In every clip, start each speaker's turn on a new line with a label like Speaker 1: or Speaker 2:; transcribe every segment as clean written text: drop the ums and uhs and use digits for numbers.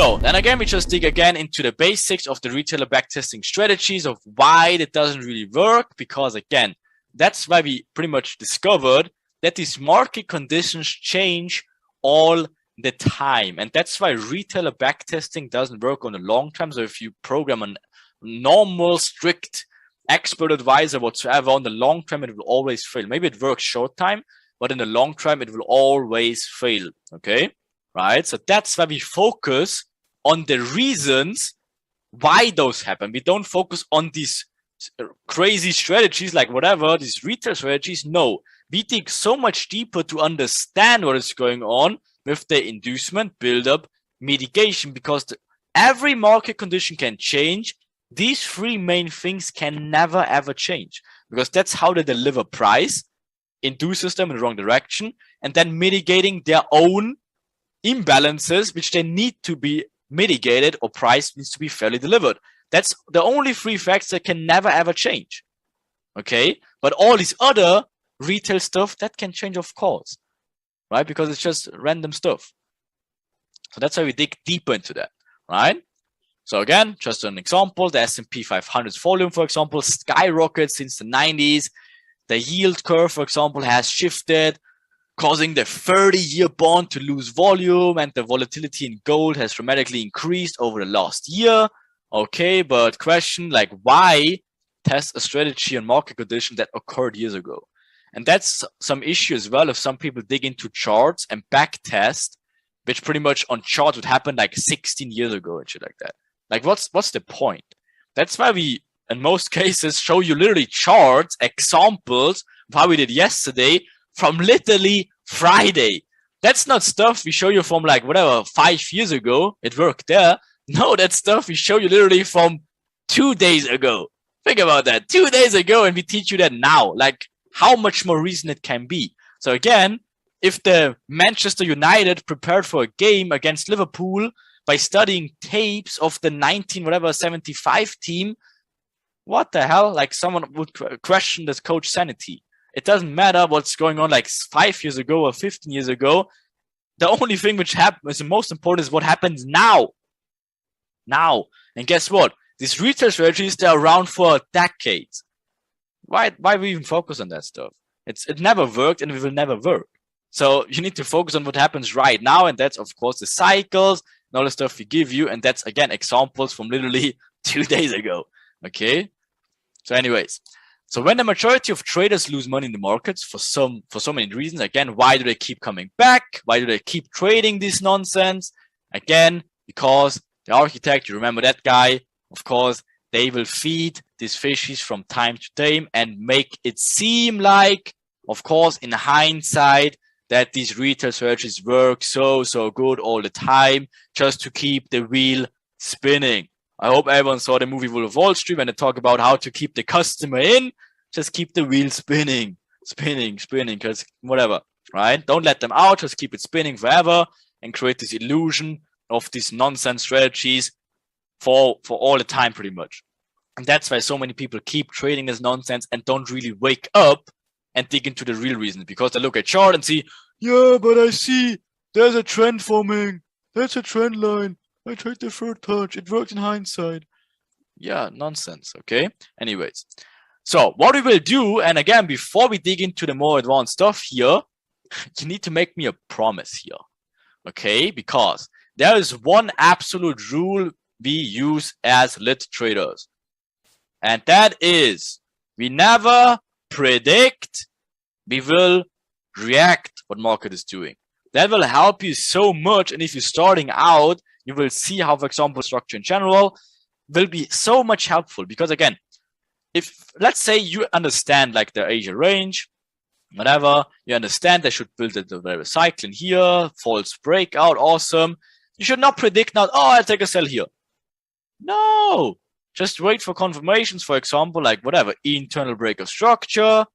Speaker 1: So then again, we just dig again into the basics of the retailer backtesting strategies of why it doesn't really work. Because again, that's why we pretty much discovered that these market conditions change all the time. And that's why retailer backtesting doesn't work on the long term. So if you program a normal, strict expert advisor whatsoever, on the long term, it will always fail. Maybe it works short time, but in the long term, it will always fail. Okay, right? So that's why we focus on the reasons why those happen. We don't focus on these crazy strategies like whatever, these retail strategies. No, we dig so much deeper to understand what is going on with the inducement, build-up, mitigation, because every market condition can change. These three main things can never ever change, because that's how they deliver price, induces them in the wrong direction, and then mitigating their own imbalances, which they need to be mitigated, or price needs to be fairly delivered. That's the only three facts that can never ever change. Okay, but all these other retail stuff that can change, of course, right? Because it's just random stuff. So that's why we dig deeper into that, right? So again, just an example, the S&P 500's volume, for example, skyrockets since the 90s. The yield curve, for example, has shifted, causing the 30-year bond to lose volume, and the volatility in gold has dramatically increased over the last year. Okay, but question, like, why test a strategy on market condition that occurred years ago? And that's some issue as well if some people dig into charts and back test, which pretty much on charts would happen like 16 years ago and shit like that. Like, what's the point? That's why we, in most cases, show you literally charts, examples of how we did yesterday from literally Friday. That's not stuff we show you from like whatever 5 years ago. It worked there. No, that's stuff we show you literally from 2 days ago. Think about that. 2 days ago, and we teach you that now. Like, how much more recent it can be. So again, if the Manchester United prepared for a game against Liverpool by studying tapes of the 1975 team, what the hell? Like, someone would question this coach sanity. It doesn't matter what's going on like 5 years ago or 15 years ago. The only thing which happens, the most important, is what happens now. Now. And guess what? These retail strategies, they're around for decades. Why we even focus on that stuff? It never worked, and it will never work. So you need to focus on what happens right now, and that's, of course, the cycles and all the stuff we give you. And that's, again, examples from literally 2 days ago. Okay? So anyways, so when the majority of traders lose money in the markets for so many reasons, again, why do they keep coming back? Why do they keep trading this nonsense? Again, because the architect, you remember that guy, of course, they will feed these fishes from time to time and make it seem like, of course, in hindsight, that these retail strategies work so good all the time, just to keep the wheel spinning. I hope everyone saw the movie Wolf of Wall Street when they talk about how to keep the customer in. Just keep the wheel spinning, because whatever, right? Don't let them out. Just keep it spinning forever and create this illusion of these nonsense strategies for all the time, pretty much. And that's why so many people keep trading this nonsense and don't really wake up and dig into the real reason, because they look at chart and see, yeah, but I see there's a trend forming. That's a trend line. I tried the third touch. It worked in hindsight. Yeah, nonsense. Okay. Anyways, so what we will do, and again, before we dig into the more advanced stuff here, you need to make me a promise here. Okay, because there is one absolute rule we use as lit traders, and that is we never predict, we will react what market is doing. That will help you so much. And if you're starting out, you will see how, for example, structure in general will be so much helpful. Because again, if let's say you understand like the Asia range, whatever, you understand they should build a cycle in here, false breakout, awesome. You should not predict now, oh, I'll take a sell here. No, just wait for confirmations, for example, like whatever, internal break of structure.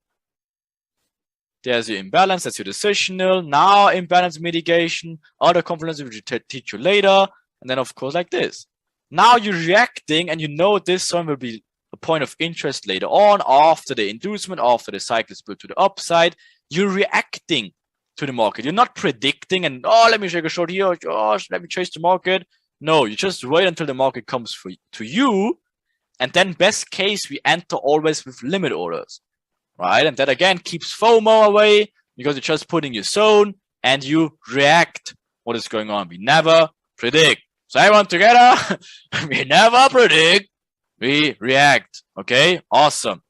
Speaker 1: There's your imbalance, that's your decisional. Now imbalance mitigation, other components which will teach you later. And then of course like this. Now you're reacting and you know this one will be a point of interest later on, after the inducement, after the cycle is built to the upside. You're reacting to the market. You're not predicting and, oh, let me take a short here. Oh, let me chase the market. No, you just wait until the market comes to you. And then best case, we enter always with limit orders, right? And that again keeps FOMO away because you're just putting your zone and you react what is going on. We never predict. So everyone together, we never predict, we react. Okay, awesome.